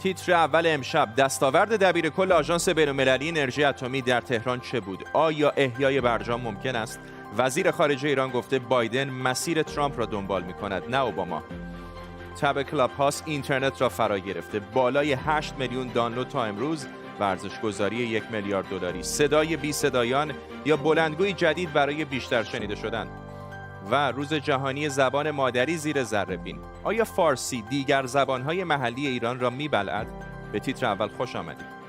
تیتر اول امشب: دستاورد دبیرکل آژانس بین‌المللی انرژی اتمی در تهران چه بود؟ آیا احیای برجام ممکن است؟ وزیر خارجه ایران گفته بایدن مسیر ترامپ را دنبال می‌کند، نه اوباما. تب کلاب هاوس اینترنت را فرا گرفته. بالای 8 میلیون دانلود تا امروز. ورزشگذاری 1 میلیارد دلاری. صدای بی صدایان یا بلندگوی جدید برای بیشتر شنیده شدن. و روز جهانی زبان مادری زیر ذره‌بین. آیا فارسی دیگر زبان‌های محلی ایران را می‌بلعد؟ به تیتر اول خوش آمدید.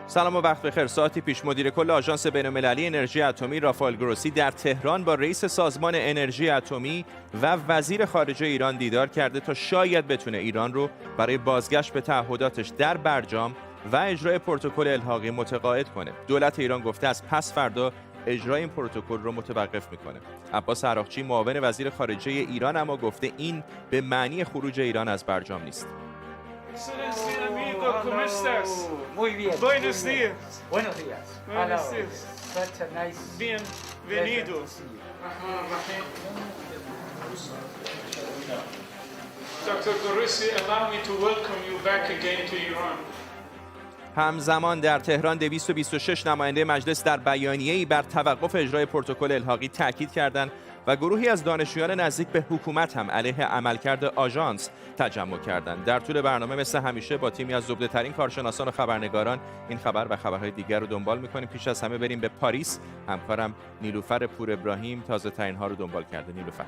سلام و وقت بخیر. ساعتی پیش مدیر کل آژانس بین‌المللی انرژی اتمی رافائل گروسی در تهران با رئیس سازمان انرژی اتمی و وزیر خارجه ایران دیدار کرده تا شاید بتونه ایران رو برای بازگشت به تعهداتش در برجام و اجرای پروتکل الحاقی متقاعد کنه. دولت ایران گفته از پس فردا اجرای این پروتکل رو متوقف میکنه. عباس عراقچی معاون وزیر خارجه ایران اما گفته این به معنی خروج ایران از برجام نیست. Excelência, amigo, ¿cómo estás? Muy bien. Buenos días. Buenos días. Buenos días. Such a nice Bienvenido. Dr. Ghoressi, allow me to welcome you back again to Iran. همزمان در تهران 226 نماینده مجلس در بیانیه‌ای بر توقف اجرای پروتکل الحاقی تاکید کردند و گروهی از دانشجویان نزدیک به حکومت هم علیه عملکرد آژانس تجمع کردند. در طول برنامه مثل همیشه با تیمی از زبده‌ترین کارشناسان و خبرنگاران این خبر و خبرهای دیگر رو دنبال می‌کنیم. پیش از همه بریم به پاریس. همکارم نیلوفر پور ابراهیم تازه‌ترین‌ها رو دنبال کرده. نیلوفر.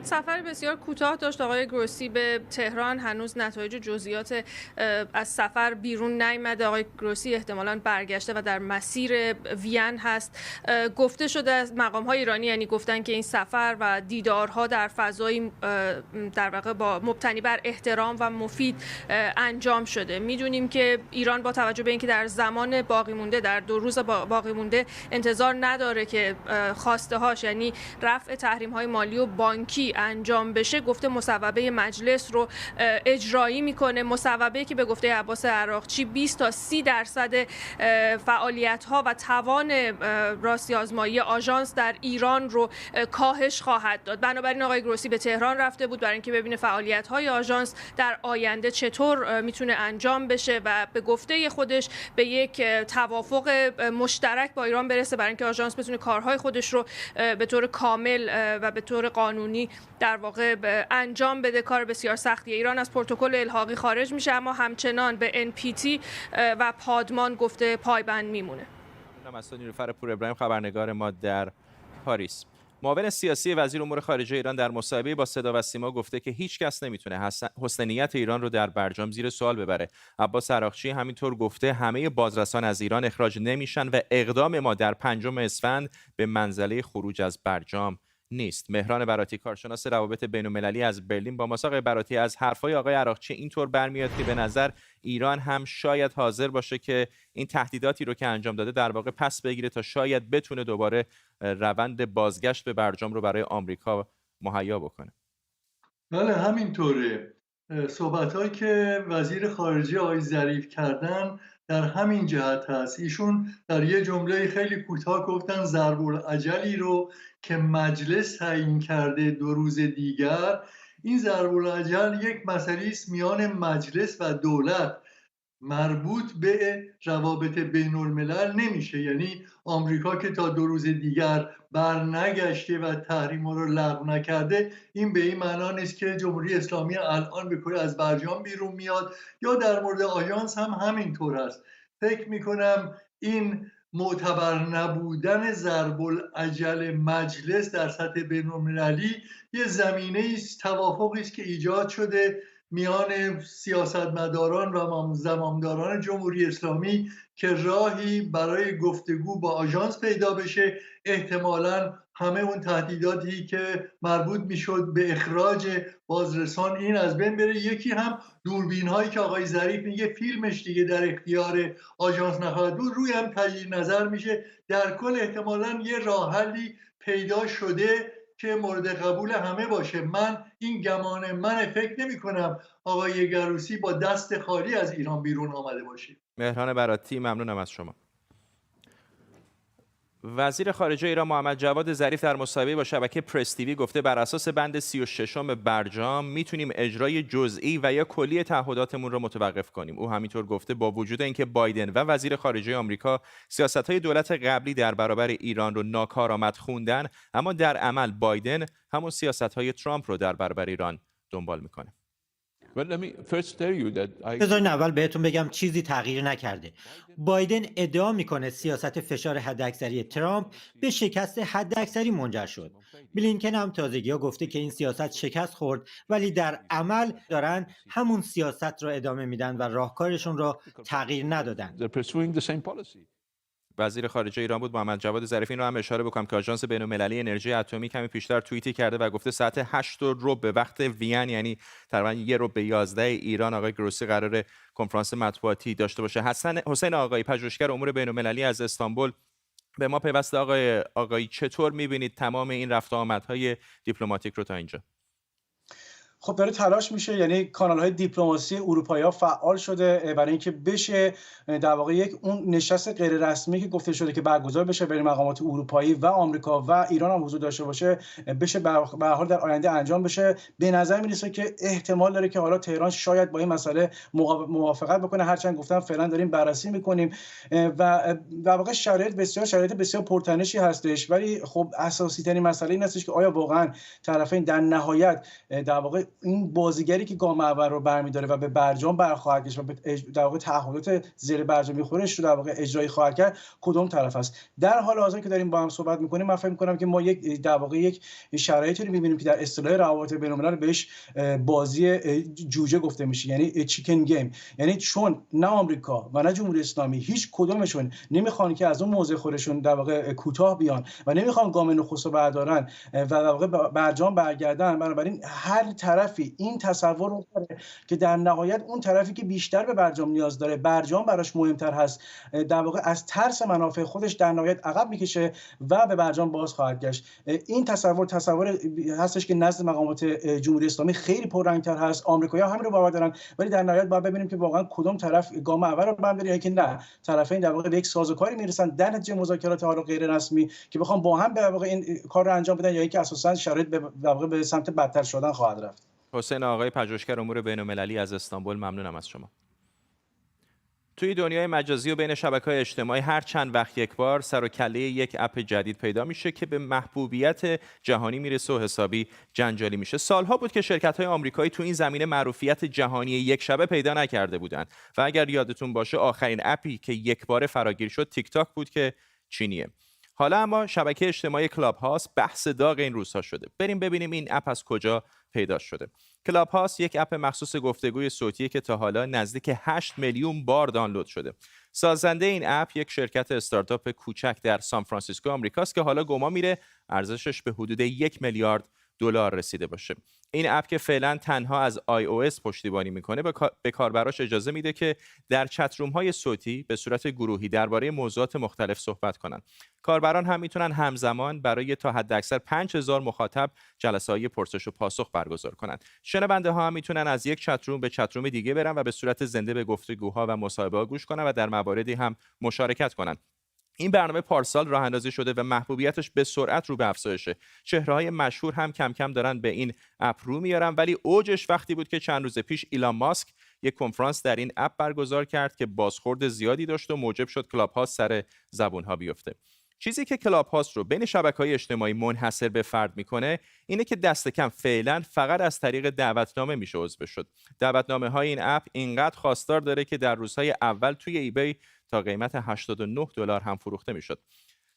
سفر بسیار کوتاه داشت آقای گروسی به تهران. هنوز نتایج جزئیات از سفر بیرون نیامده. آقای گروسی احتمالاً برگشته و در مسیر وین هست. گفته شده از مقام‌های ایرانی، یعنی گفتن که این سفر و دیدارها در فضای در واقع با مبتنی بر احترام و مفید انجام شده. میدونیم که ایران با توجه به اینکه در زمان باقی مونده، در 2 روز باقی مونده انتظار نداره که خواسته هاش یعنی رفع تحریم‌های مالی و بانکی انجام بشه، گفته مصوبه مجلس رو اجرایی میکنه. مصوبه که به گفته عباس عراقچی 20 تا 30% فعالیت‌ها و توان راستی آزمایی آژانس در ایران رو کاهش خواهد داد. بنابراین آقای گروسی به تهران رفته بود برای اینکه ببینه فعالیت‌های آژانس در آینده چطور میتونه انجام بشه و به گفته خودش به یک توافق مشترک با ایران برسه برای اینکه آژانس بتونه کارهای خودش رو به طور کامل و به طور قانونی در واقع انجام بده. کار بسیار سختیه. ایران از پروتکل الحاقی خارج میشه اما همچنان به NPT و پادمان گفته پایبند میمونه. نیلوفر پور ابراهیم خبرنگار ما در پاریس. معاون سیاسی وزیر امور خارجه ایران در مصاحبه‌ای با صدا و سیما گفته که هیچ کس نمیتونه حسن نیت ایران رو در برجام زیر سوال ببره. عباس عراقچی همینطور گفته همه بازرسان از ایران اخراج نمیشن و اقدام ما در 5 اسفند به منزله خروج از برجام نیست. مهران براتی کارشناس روابط بین‌المللی از برلین با ما. آقای براتی، از حرفای آقای عراقچی اینطور برمیاد که به نظر ایران هم شاید حاضر باشه که این تهدیداتی رو که انجام داده در واقع پس بگیره تا شاید بتونه دوباره روند بازگشت به برجام رو برای آمریکا مهیا بکنه. بله همینطوره. صحبت‌هایی که وزیر خارجه آقای ظریف کردن در همین جهت هست. ایشون در یه جمله خیلی کوتاه گفتن ضرب‌الاجلی رو که مجلس تعیین کرده 2 روز دیگر، این ضرب‌الاجل یک مسئله است میان مجلس و دولت، مربوط به روابط بین الملل نمیشه. یعنی آمریکا که تا 2 روز دیگر بر نگشته و تحریم رو لغو نکرده، این به این معنا نیست که جمهوری اسلامی الان به کلی از برجام بیرون میاد. یا در مورد آژانس هم همینطور است. فکر میکنم این معتبر نبودن ضرب العجل مجلس در سطح بین المللی یه زمینه است، توافقی است که ایجاد شده میان سیاستمداران و زمامداران جمهوری اسلامی که راهی برای گفتگو با آژانس پیدا بشه. احتمالاً همه اون تهدیداتی که مربوط میشد به اخراج بازرسان این از بین بره. یکی هم دوربین هایی که آقای ظریف میگه فیلمش دیگه در اختیار آژانس نخواهد بود، روی هم تجدید نظر میشه. در کل احتمالاً یه راه حلی پیدا شده که مورد قبول همه باشه. این گمان من فکر نمی کنم آقای گروسی با دست خالی از ایران بیرون آمده باشه. مهران براتی، ممنونم از شما. وزیر خارجه ایران محمد جواد ظریف در مصاحبه با شبکه پرس تیوی گفته بر اساس بند 36 برجام میتونیم اجرای جزئی و یا کلی تعهداتمون رو متوقف کنیم. او همینطور گفته با وجود اینکه بایدن و وزیر خارجه آمریکا سیاست‌های دولت قبلی در برابر ایران رو ناکارآمد خوندن، اما در عمل بایدن همون سیاست‌های ترامپ رو در برابر ایران دنبال میکنه. بذارین اول بهتون بگم چیزی تغییر نکرده. بایدن ادعا میکنه سیاست فشار حداکثری ترامپ به شکست حداکثری منجر شد. بلینکن هم تازگی‌ها گفته که این سیاست شکست خورد، ولی در عمل دارن همون سیاست رو ادامه میدن و راهکارشون رو تغییر ندادن. وزیر خارجه ایران بود محمد جواد ظریف. این رو هم اشاره بکنم که آژانس بین‌المللی انرژی اتمی کمی پیشتر توییتی کرده و گفته ساعت 8:15 به وقت وین، یعنی تقریبا 1:11 ایران، آقای گروسی قرار کنفرانس مطبوعاتی داشته باشه. حسین آقایی، پژوهشگر امور بین‌المللی از استانبول، به ما پیوسته. آقایی چطور می‌بینید تمام این رفت و آمدهای دیپلماتیک رو تا اینجا؟ خب داره تلاش میشه، یعنی کانال‌های دیپلماسی اروپایی‌ها فعال شده برای اینکه بشه در واقع یک اون نشست غیر رسمی که گفته شده که برگزار بشه بین مقامات اروپایی و آمریکا و ایران هم حضور داشته باشه، بشه به هر حال در آینده انجام بشه. به نظر میرسه که احتمال داره که حالا تهران شاید با این مسئله موافقت بکنه، هرچند گفتم فعلا داریم بررسی میکنیم و در واقع شرایط بسیار پرتنشی هستش. ولی خب اساسی ترین مسئله این هستش که آیا واقعا طرفین در نهایت در واقع این بازیگری که گام اول رو برمی‌داره و به برجام برخواهد گشت و در واقع تعهدات زیر برجامی خودش رو در واقع اجرایی خواهد کرد، کدوم طرف است. در حال حاضر که داریم با هم صحبت می‌کنیم، من فکر می‌کنم که ما در واقع یک شرایطی رو می‌بینیم که در اصطلاح روابط بین‌الملل بهش بازی جوجه گفته میشه، یعنی چیکن گیم. یعنی چون نه آمریکا و نه جمهوری اسلامی هیچ کدومشون نمی‌خوان که از اون موضع خودشون در واقع کوتاه بیان و نمی‌خوان گام نخست رو بردارن و در واقع برجام برگردن، بنابراین هر طرفی این تصور رو داره که در نهایت اون طرفی که بیشتر به برجام نیاز داره، برجام براش مهمتر هست، در واقع از ترس منافع خودش در نهایت عقب میکشه و به برجام باز خواهد گشت. این تصور هستش که نزد مقامات جمهوری اسلامی خیلی پررنگتر هست. آمریکایی‌ها همین رو باور دارن، ولی در نهایت باید ببینیم که واقعا کدوم طرف گام اول رو برمی‌داره یا که نه طرفین در واقع به یک سازوکاری میرسن در نتیجه مذاکرات حالا غیر رسمی که بخوام با هم به واقع این کار رو انجام بدن، یا اینکه اساساً شرایط در واقع به سمت بدتر شدن خواهد رفت. حسین آقایی، پژوهشگر امور بین‌المللی از استانبول، ممنونم از شما. توی دنیای مجازی و بین شبکه‌های اجتماعی هر چند وقت یک بار سر و کله یک اپ جدید پیدا میشه که به محبوبیت جهانی میرسه و حسابی جنجالی میشه. سالها بود که شرکت‌های آمریکایی تو این زمینه معروفیت جهانی یک شبه پیدا نکرده بودند و اگر یادتون باشه آخرین اپی که یک باره فراگیر شد تیک تاک بود که چینیه. حالا اما شبکه اجتماعی کلاب هاوس بحث داغ این روزها شده. بریم ببینیم این اپ از کجا پیدا شده. کلاب هاوس یک اپ مخصوص گفتگوی صوتیه که تا حالا نزدیک 8 میلیون بار دانلود شده. سازنده این اپ یک شرکت استارتاپ کوچک در سان فرانسیسکو آمریکاست که حالا گمان میره ارزشش به حدود 1 میلیارد دلار رسیده باشه. این اپ که فعلا تنها از iOS پشتیبانی میکنه به کاربراش اجازه میده که در چتروم های صوتی به صورت گروهی درباره موضوعات مختلف صحبت کنن. کاربران هم میتونن همزمان برای تا حداکثر 5000 مخاطب جلسه‌های پرسش و پاسخ برگزار کنن. شنونده ها هم میتونن از یک چتروم به چتروم دیگه برن و به صورت زنده به گفتگوها و مصاحبه‌ها گوش کنن و در مواردی هم مشارکت کنن. این برنامه پارسال راه اندازی شده و محبوبیتش به سرعت رو به افزایشه. چهره‌های مشهور هم کم کم دارن به این اپ رو میارن، ولی اوجش وقتی بود که چند روز پیش ایلان ماسک یک کنفرانس در این اپ برگزار کرد که بازخورد زیادی داشت و موجب شد کلاب هاوس سر زبون‌ها بیفته. چیزی که کلاب هاوس رو بین شبکه‌های اجتماعی منحصر به فرد میکنه اینه که دست کم فعلا فقط از طریق دعوتنامه میشه عضو شد. دعوتنامه‌های این اپ اینقدر خواستار داره که در روزهای اول توی ایبی تا قیمت 89 دلار هم فروخته میشد.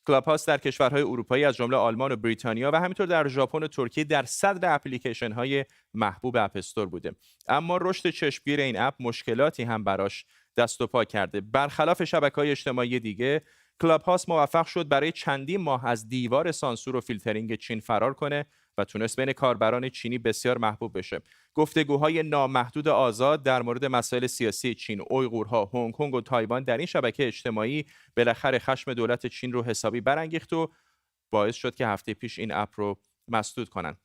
کلاب هاوس در کشورهای اروپایی از جمله آلمان و بریتانیا و همینطور در ژاپن و ترکیه در صدر اپلیکیشن های محبوب اپ استور بوده. اما رشد چشمگیر این اپ مشکلاتی هم براش دست و پا کرده. برخلاف شبکه‌های اجتماعی دیگه، کلاب هاوس موفق شد برای چندین ماه از دیوار سانسور و فیلترینگ چین فرار کنه و تونست بین کاربران چینی بسیار محبوب بشه. گفتگوهای نامحدود آزاد در مورد مسائل سیاسی چین، اویغورها، هنگ کنگ و تایوان در این شبکه اجتماعی بالاخره خشم دولت چین رو حسابی برانگیخت و باعث شد که هفته پیش این اپ رو مسدود کنن.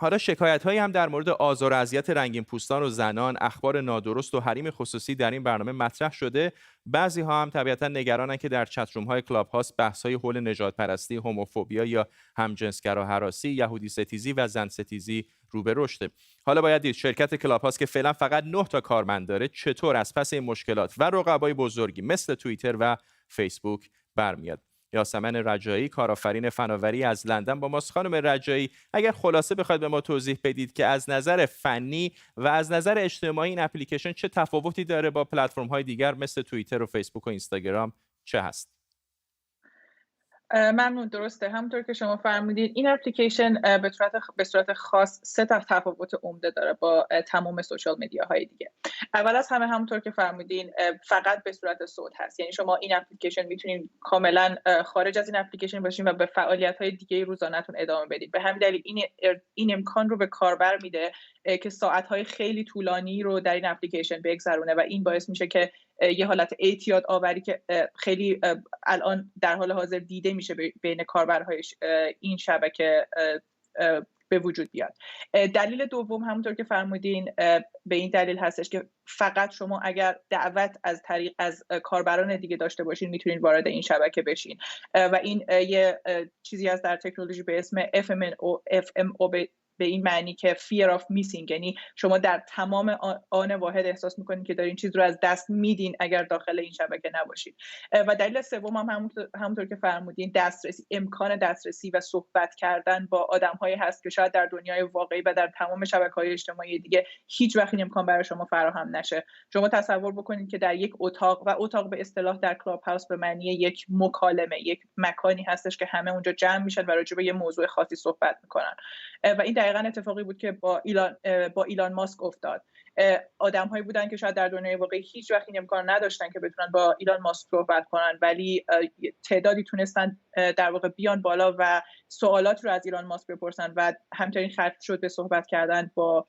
حالا شکایت‌هایی هم در مورد آزار و اذیت رنگین پوستان و زنان، اخبار نادرست و حریم خصوصی در این برنامه مطرح شده. بعضی‌ها هم طبیعتاً نگرانن که در چت‌روم‌های کلاب هاوس بحث‌های حول نژادپرستی، هوموفوبیا یا همجنسگرا هراسی، یهودی ستیزی و زن ستیزی رو به رشده. حالا باید دید شرکت کلاب هاوس که فعلا فقط 9 تا کارمند داره چطور از پس این مشکلات و رقبای بزرگی مثل توییتر و فیسبوک برمیاد. یاسمن رجایی، کارآفرین فناوری از لندن با ماست. خانم رجایی، اگر خلاصه بخواید به ما توضیح بدید که از نظر فنی و از نظر اجتماعی این اپلیکیشن چه تفاوتی داره با پلتفرم‌های دیگر مثل توییتر و فیسبوک و اینستاگرام چه هست؟ ممنون. درسته، همونطور که شما فرمودید این اپلیکیشن به صورت خاص 3 تا تفاوت عمده داره با تمام سوشال مدیاهای دیگه. اول از همه همونطور که فرمودین فقط به صورت صوت هست، یعنی شما این اپلیکیشن میتونید کاملا خارج از این اپلیکیشن باشین و به فعالیت‌های دیگه روزانه‌تون ادامه بدید. به همین دلیل این امکان رو به کاربر میده که ساعت‌های خیلی طولانی رو در این اپلیکیشن بگذرونه و این باعث میشه که یه حالت اعتیاد آوری که خیلی الان در حال حاضر دیده میشه بین کاربرهای این شبکه به وجود بیاد. دلیل دوم همونطور که فرمودین به این دلیل هستش که فقط شما اگر دعوت از کاربران دیگه داشته باشین میتونید وارد این شبکه بشین و این یه چیزی از در تکنولوژی به اسم FMO به این معنی که fear of missing، یعنی شما در تمام آن واحد احساس میکنید که دارین چیز رو از دست میدین اگر داخل این شبکه نباشید. و دلیل سوم هم همونطور که فرمودین امکان دسترسی و صحبت کردن با آدم‌هایی هست که شاید در دنیای واقعی و در تمام شبکه‌های اجتماعی دیگه هیچ وقت این امکان برای شما فراهم نشه. شما تصور بکنید که در یک اتاق به اصطلاح در کلاب هاوس به معنی یک مکالمه، یک مکانی هستش که همه اونجا جمع میشن و راجع به یه موضوع خاصی صحبت میکنن و این دقیقاً اتفاقی بود که با ایلان ماسک افتاد. آدم‌هایی بودن که شاید در دنیای واقعی هیچ وقت این امکان نداشتن که بتونن با ایلان ماسک صحبت کنن، ولی تعدادی تونستن در واقع بیان بالا و سوالات رو از ایلان ماسک بپرسن و همچنین ختم شد به صحبت کردن با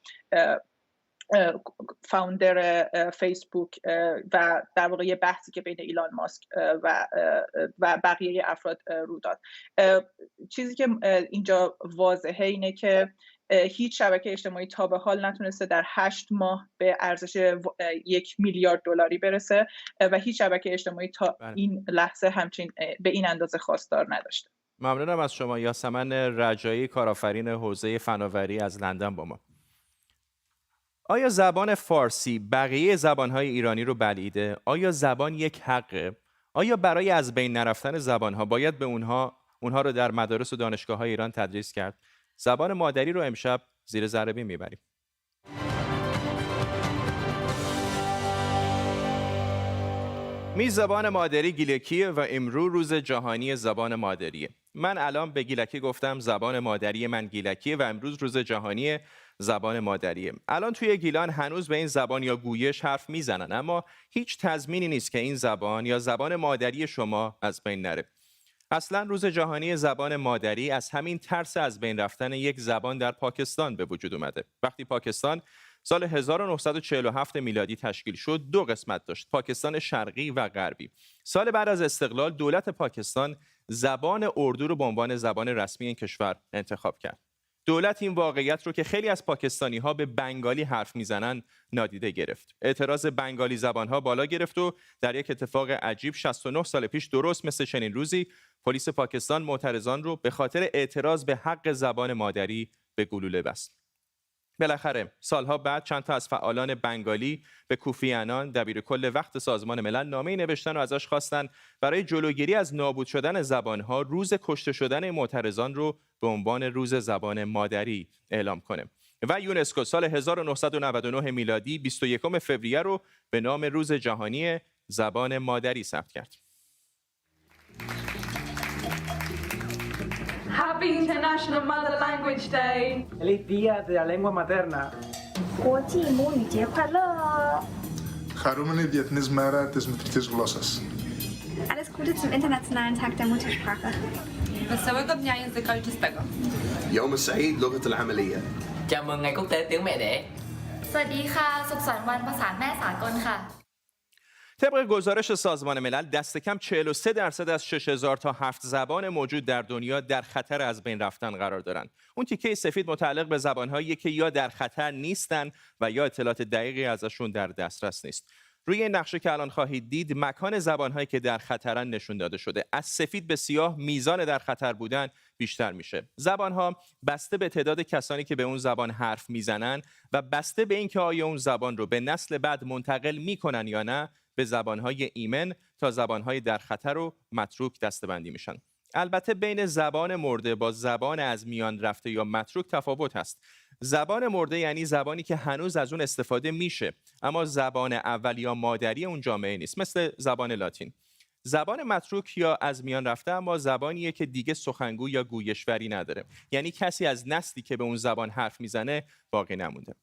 فاوندر فیسبوک و در واقع یه بحثی که بین ایلان ماسک و بقیه افراد رو داد. چیزی که اینجا واضحه اینه که هیچ شبکه اجتماعی تا به حال نتونسته در 8 ماه به ارزش 1 میلیارد دلاری برسه و هیچ شبکه اجتماعی تا این لحظه همچین به این اندازه خواستار نداشته. ممنونم از شما. یاسمن رجایی، کارآفرین حوزه فناوری از لندن با ما. آیا زبان فارسی بقیه زبان‌های ایرانی رو بلعیده؟ آیا زبان یک حقه؟ آیا برای از بین نرفتن زبان‌ها باید به اونها رو در مدارس و دانشگاه‌های ایران تدریس کرد؟ زبان مادری رو امشب زیر ذره بین میبریم. زبان مادری گیلکیه و امروز روز جهانی زبان مادریه. من الان به گیلکی گفتم زبان مادری من گیلکیه و امروز روز جهانی زبان مادریه. الان توی گیلان هنوز به این زبان یا گویش حرف میزنن، اما هیچ تضمینی نیست که این زبان یا زبان مادری شما از بین نره. اصلا روز جهانی زبان مادری از همین ترس از بین رفتن یک زبان در پاکستان به وجود اومده. وقتی پاکستان سال 1947 میلادی تشکیل شد، 2 قسمت داشت، پاکستان شرقی و غربی. سال بعد از استقلال دولت پاکستان زبان اردو رو به عنوان زبان رسمی این کشور انتخاب کرد. دولت این واقعیت رو که خیلی از پاکستانی‌ها به بنگالی حرف میزنن نادیده گرفت. اعتراض بنگالی زبان‌ها بالا گرفت و در یک اتفاق عجیب 69 سال پیش درست مثل چنین روزی پلیس پاکستان معترضان رو به خاطر اعتراض به حق زبان مادری به گلوله بست. بالاخره سالها بعد چند تا از فعالان بنگالی به کوفی عنان دبیرکل وقت سازمان ملل نامه‌ای نوشتن و ازش خواستن برای جلوگیری از نابود شدن زبان‌ها روز کشته شدن معترضان رو به عنوان روز زبان مادری اعلام کنه. و یونسکو سال 1999 میلادی 21 فوریه رو به نام روز جهانی زبان مادری ثبت کرد. Happy International Mother Language Day. Feliz Día de la Lengua Materna. 国际母语节快乐 Χαρούμενοι Διεθνής Μέρα της Μητρικής Γλώσσας. Alles Gute zum Internationalen Tag der Muttersprache. بالسواد Dnia Języka Ojczystego. يوم السعيد لغة العملية. Chào mừng Ngày Quốc tế Tiếng Mẹ Đẻ. สวัสดีค่ะสุขสันต์วันภาษาแม่สากลค่ะ طبق گزارش سازمان ملل دست کم 43% از 6000 تا 7 زبان موجود در دنیا در خطر از بین رفتن قرار دارند. اون تیکه سفید متعلق به زبان‌هایی که یا در خطر نیستن و یا اطلاعات دقیقی ازشون در دسترس نیست. روی این نقشه که الان خواهید دید مکان زبان‌هایی که در خطرن نشون داده شده. از سفید به سیاه میزان در خطر بودن بیشتر میشه. زبان‌ها بسته به تعداد کسانی که به اون زبان حرف میزنن و بسته به اینکه آیا اون زبان رو به نسل بعد منتقل میکنن یا نه به زبان‌های ایمن تا زبان‌های در خطر و متروک دسته‌بندی میشن. البته بین زبان مرده با زبان از میان رفته یا متروک تفاوت هست. زبان مرده یعنی زبانی که هنوز از اون استفاده میشه اما زبان اول یا مادری اون جامعه نیست، مثل زبان لاتین. زبان متروک یا از میان رفته اما زبانیه که دیگه سخنگو یا گویشوری نداره، یعنی کسی از نسلی که به اون زبان حرف میزنه باقی نمونده.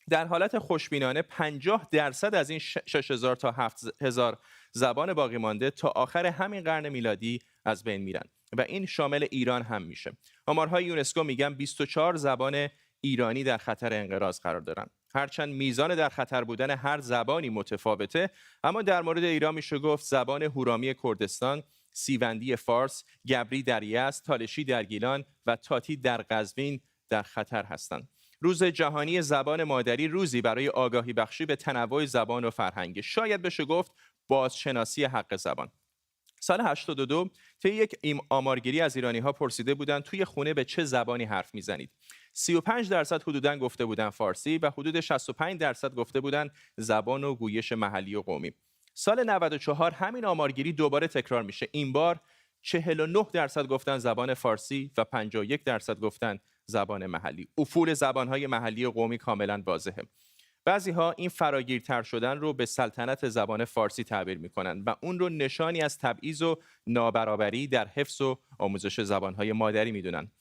در حالت خوشبینانه 50% از این 6000 تا 7000 زبان باقی مانده تا آخر همین قرن میلادی از بین میرن و این شامل ایران هم میشه. آمارهای یونسکو میگن 24 زبان ایرانی در خطر انقراض قرار دارن. هرچند میزان در خطر بودن هر زبانی متفاوته، اما در مورد ایران میشه گفت زبان هورامی کردستان، سیوندی فارس، گبری در یزد، تالشی در گیلان و تاتی در قزوین در خطر هستند. روز جهانی زبان مادری روزی برای آگاهی بخشی به تنوع زبان و فرهنگ، شاید بشه گفت بازشناسی حق زبان. سال 82 طی یک آمارگیری از ایرانی‌ها پرسیده بودند توی خونه به چه زبانی حرف میزنید. 35% حدوداً گفته بودن فارسی و حدود 65% گفته بودن زبان و گویش محلی و قومی. سال 94 همین آمارگیری دوباره تکرار میشه. این بار 49% گفتن زبان فارسی و 51% گفتن زبان محلی. افول زبان‌های محلی و قومی کاملاً واضحه. بعضی‌ها این فراگیرتر شدن رو به سلطنت زبان فارسی تعبیر می‌کنند و اون رو نشانی از تبعیض و نابرابری در حفظ و آموزش زبان‌های مادری می‌دونن.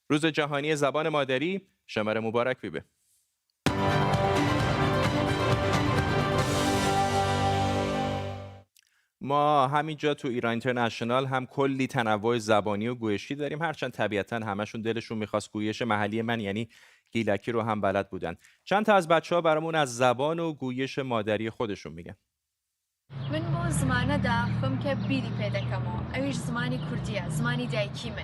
روز جهانی زبان مادری شماره مبارک بیبه. ما همینجا تو ایران اینترنشنال هم کلی تنوع زبانی و گویشی داریم، هرچند طبیعتاً همشون دلشون می‌خواست گویش محلی من یعنی گیلکی رو هم بلد بودن. چند تا از بچه‌ها برامون از زبان و گویش مادری خودشون میگن. من بو زمانه دا خم که بیری پیدا کما اویش زمانی کردیه زمانی دایکی من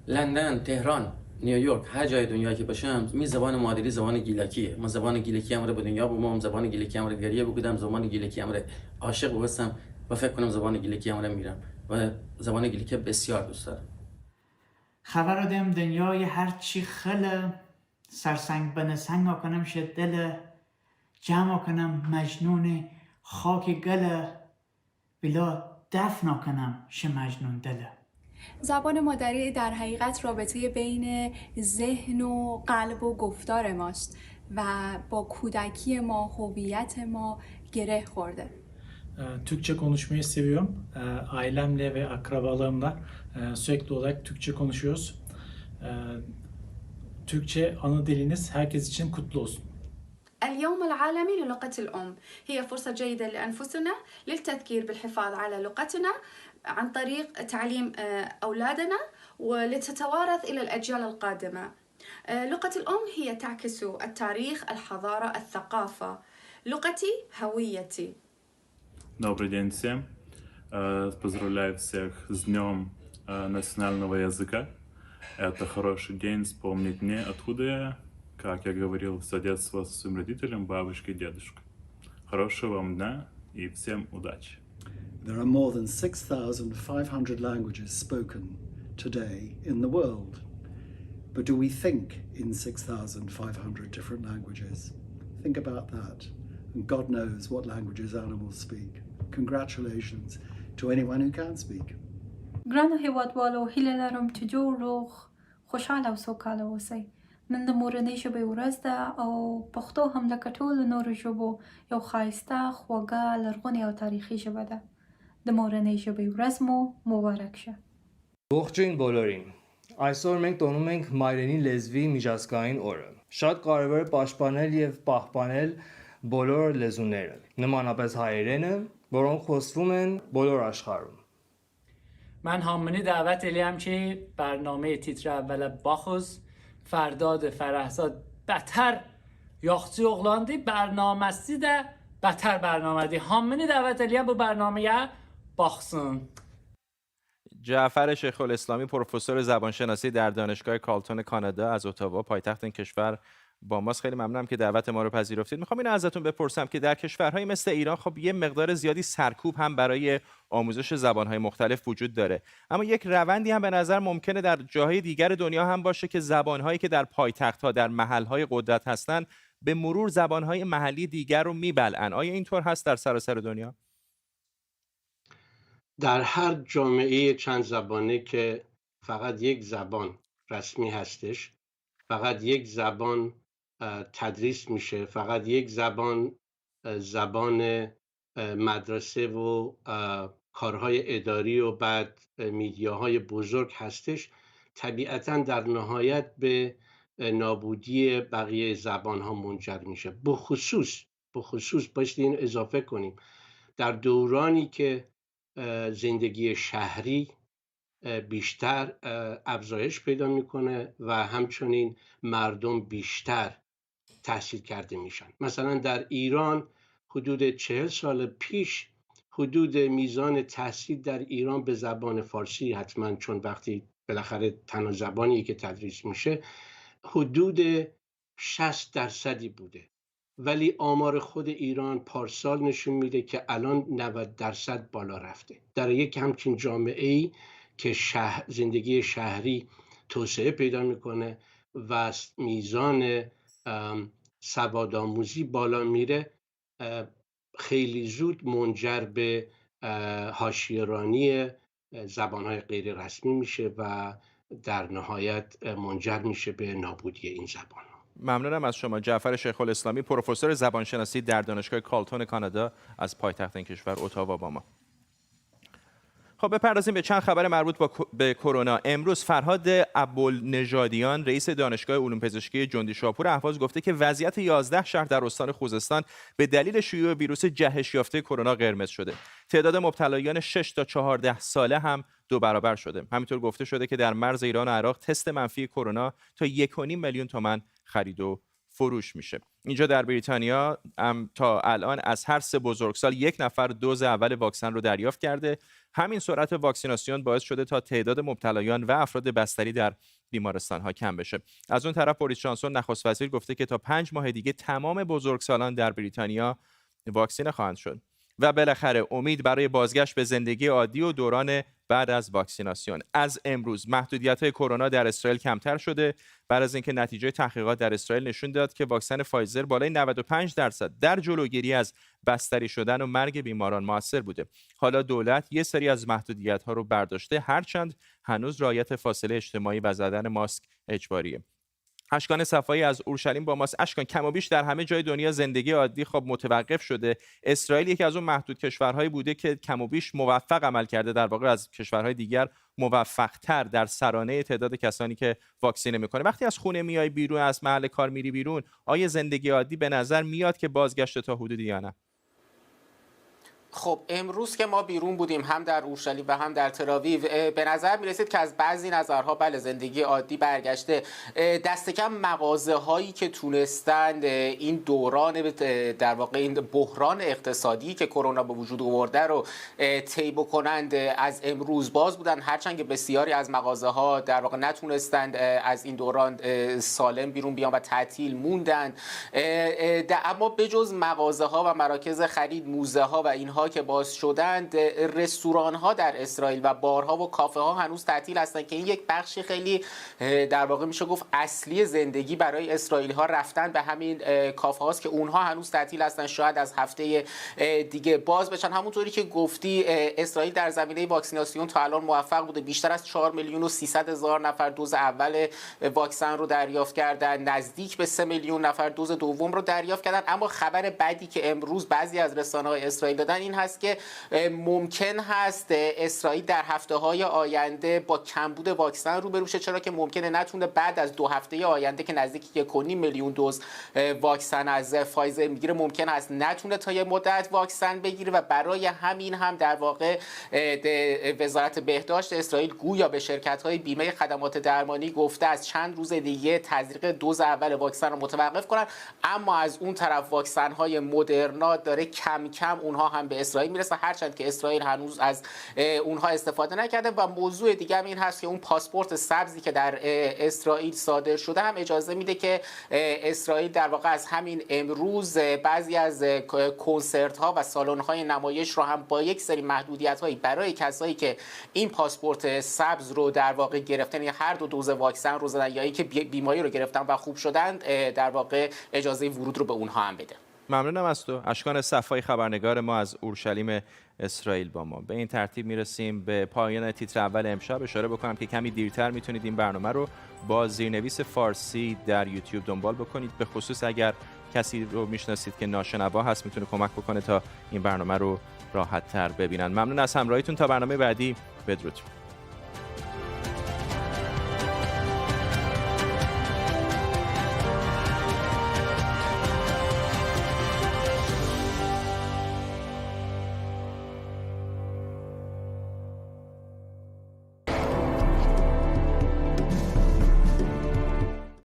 لندن، تهران، نیویورک، هر جای دنیا که باشم می زبان مادری زبان گیلکیه. من زبان گیلکی هم رو به دنیا بومم، زبان گیلکی هم رو گریه بگم، زبان گیلکی هم رو عاشق بودم و فکر کنم زبان گیلکی هم رو میرم و زبان گیلکی بسیار دوست دارم. خبر دم دنیای هر چی خله سرسنگ بنسنگ کنم شد دل جمع کنم مجنون خاک گله بلا دفن کنم ش مجنون دله. زبان مادری در حقیقت رابطه بین ذهن و قلب و گفتار ماست و با kudaki ما هویت ما گره خورده. Türkçe konuşmayı seviyorum. Ailemle ve akrabalarımla sürekli olarak Türkçe konuşuyoruz. Türkçe ana diliniz herkes için kutlu olsun. اليوم العالمي للغة الأم هي فرصة جيدة لأنفسنا للتذكير بالحفاظ على لغتنا عن طريق تعليم أولادنا ولتتوارث إلى الأجيال القادمة. لغة الأم هي تعكس التاريخ، الحضارة، الثقافة. لغتي هويتي. Добрый день всем. Поздравляю всех с Днем национального языка. Это хороший день вспомнить мне, откуда я, как я говорил все детство со своим родителем, бабушкой и дедушкой. Хорошего вам дня и всем удачи. There are more than 6,500 languages spoken today in the world. But do we think in 6,500 different languages? Think about that. And God knows what languages animals speak. Congratulations to anyone who can speak. گرانو هیوادوالو هیله لرم چجور روخ خوشحاله و سوکاله اوسئ. نن د مورنۍ ژبې ورځ ده او پښتو هم لکه ټولو نورو ژبو یو ښایسته، خوږه، لرغونې او تاریخي ژبه ده. د مورنۍ ژبې ورځ مو مبارک شه. Ողջույն բոլորին։ Այսօր մենք տոնում ենք Մայրենի լեզվի միջազգային օրը։ Շատ կարևոր է պաշտպանել եւ պահպանել բոլոր լեզուները։ Նմանապես հայերենը, որոնք խոսվում են բոլոր աշխարհում։ من همینی دعوت الیم که برنامه تیتر اول باخوز فرداد فرهزاد بتر یاختی اغلاندی برنامه‌سی ده بتر برنامه دی همینی دعوت الیم bu برنامه باخسون. جعفر شیخ الاسلامی پروفسور زبانشناسی در دانشگاه کالتون کانادا از اتاوا پایتخت این کشور با ماست. خیلی ممنونم که دعوت ما رو پذیرفتید. میخوام اینو ازتون بپرسم که در کشورهای مثل ایران خب یه مقدار زیادی سرکوب هم برای آموزش زبانهای مختلف وجود داره، اما یک روندی هم به نظر ممکنه در جاهای دیگر دنیا هم باشه که زبانهایی که در پایتخت‌ها در محلهای قدرت هستن به مرور زبانهای محلی دیگر رو میبلعن. آیا اینطور هست در سراسر دنیا؟ در هر جامعه چند زبانه که فقط یک زبان رسمی هستش، فقط یک زبان تدریس میشه، فقط یک زبان زبان مدرسه و کارهای اداری و بعد میدیاهای بزرگ هستش، طبیعتاً در نهایت به نابودی بقیه زبانها منجر میشه. بخصوص باید این اضافه کنیم در دورانی که زندگی شهری بیشتر افزایش پیدا میکنه و همچنین مردم بیشتر تحصیل کرده میشن. مثلا در ایران حدود 40 سال پیش حدود میزان تحصیل در ایران به زبان فارسی، حتما چون وقتی بالاخره تنها زبانی که تدریس میشه، حدود 60% بوده، ولی آمار خود ایران پارسال نشون میده که الان 90% بالا رفته. در یک همچین جامعه‌ای که زندگی شهری توسعه پیدا میکنه و میزان سوادآموزی بالا میره، خیلی زود منجر به حاشیه‌رانی زبانهای غیر رسمی میشه و در نهایت منجر میشه به نابودی این زبان. ممنونم از شما جعفر شیخ الاسلامی پروفسور زبانشناسی در دانشگاه کالتون کانادا از پایتخت این کشور اتاوا با ما. خب بپردازیم به چند خبر مربوط به کرونا. امروز فرهاد ابوالنژادیان رئیس دانشگاه علوم پزشکی جندی شاپور اهواز گفته که وضعیت 11 شهر در استان خوزستان به دلیل شیوع ویروس جهش یافته کرونا قرمز شده. تعداد مبتلایان 6 تا 14 ساله هم 2 برابر شده. همینطور گفته شده که در مرز ایران و عراق تست منفی کرونا تا 1.5 میلیون تومان خرید و فروش میشه. اینجا در بریتانیا تا الان از هر 3 بزرگسال 1 نفر دوز اول واکسن رو دریافت کرده. همین سرعت واکسیناسیون باعث شده تا تعداد مبتلایان و افراد بستری در بیمارستان‌ها کم بشه. از اون طرف بوریس جانسون نخست وزیر گفته که تا 5 ماه دیگه تمام بزرگسالان در بریتانیا واکسینه خواهند شد. و بالاخره امید برای بازگشت به زندگی عادی و دوران بعد از واکسیناسیون. از امروز محدودیت‌های کرونا در اسرائیل کمتر شده بعد از اینکه نتیجه تحقیقات در اسرائیل نشون داد که واکسن فایزر بالای 95% در جلوگیری از بستری شدن و مرگ بیماران موثر بوده. حالا دولت یه سری از محدودیت‌ها رو برداشته، هرچند هنوز رعایت فاصله اجتماعی و زدن ماسک اجباریه. اشکان صفایی از اورشلیم با ماست. اشکان، کم و بیش در همه جای دنیا زندگی عادی خب متوقف شده. اسرائیل یکی از اون محدود کشورهایی بوده که کم و بیش موفق عمل کرده، در واقع از کشورهای دیگر موفق‌تر در سرانه تعداد کسانی که واکسینه میکنه. وقتی از خونه میای بیرون، از محل کار میری بیرون، آیا زندگی عادی به نظر میاد که بازگشت تا حدودی یا نه؟ خب امروز که ما بیرون بودیم هم در اورشلیم و هم در تل‌آویو، به نظر میرسید که از بعضی نظرها بله زندگی عادی برگشته. دست کم مغازه هایی که تونستند این دوران در واقع این بحران اقتصادی که کرونا به وجود آورده رو طی بکنند از امروز باز بودن، هرچند که بسیاری از مغازه ها در واقع نتونستند از این دوران سالم بیرون بیان و تعطیل موندند. اما بجز مغازه ها و مراکز خرید، موزه ها و اینها که باز شدند، رستوران ها در اسرائیل و بارها و کافه ها هنوز تعطیل هستند که این یک بخشی خیلی در واقع میشه گفت اصلی زندگی برای اسرائیلی ها رفتن به همین کافه هاست که اونها هنوز تعطیل هستند، شاید از هفته دیگه باز بشن. همونطوری که گفتی اسرائیل در زمینه واکسیناسیون تا الان موفق بوده، بیشتر از 4,300,000 نفر دوز اول واکسن رو دریافت کردن، نزدیک به 3,000,000 نفر دوز دوم رو دریافت کردن. اما خبر بدی که امروز بعضی از رسانه‌های اسرائیل دادن این این هست که ممکن هست اسرائیل در هفته‌های آینده با کمبود واکسن روبرو شه، چرا که ممکنه نتونه بعد از 2 هفته آینده که نزدیک 1.5 میلیون دوز واکسن از فایزر میگیره ممکن است نتونه تا یه مدت واکسن بگیره و برای همین هم در واقع وزارت بهداشت اسرائیل گویا به شرکت‌های بیمه خدمات درمانی گفته از چند روز دیگه تزریق دوز اول واکسن رو متوقف کنن، اما از اون طرف واکسن‌های مدرنا داره کم کم اونها هم به اسرائیل میرسه، هرچند که اسرائیل هنوز از اونها استفاده نکرده. و موضوع دیگه هم این هست که اون پاسپورت سبزی که در اسرائیل صادر شده هم اجازه میده که اسرائیل در واقع از همین امروز بعضی از کنسرت‌ها و سالن‌های نمایش رو هم با یک سری محدودیت‌هایی برای کسایی که این پاسپورت سبز رو در واقع گرفتن یا هر دو دوز واکسن رو زدن یا اینکه بیماری رو گرفتن و خوب شدن در واقع اجازه ورود رو به اونها هم بده. ممنونم از تو. اشکان صفایی خبرنگار ما از اورشلیم اسرائیل با ما. به این ترتیب میرسیم به پایان تیتر اول امشب. اشاره بکنم که کمی دیرتر میتونید این برنامه رو با زیرنویس فارسی در یوتیوب دنبال بکنید، به خصوص اگر کسی رو میشناسید که ناشنوا هست میتونه کمک بکنه تا این برنامه رو راحت تر ببینن. ممنون از همراهیتون. تا برنامه بعدی، بدرود.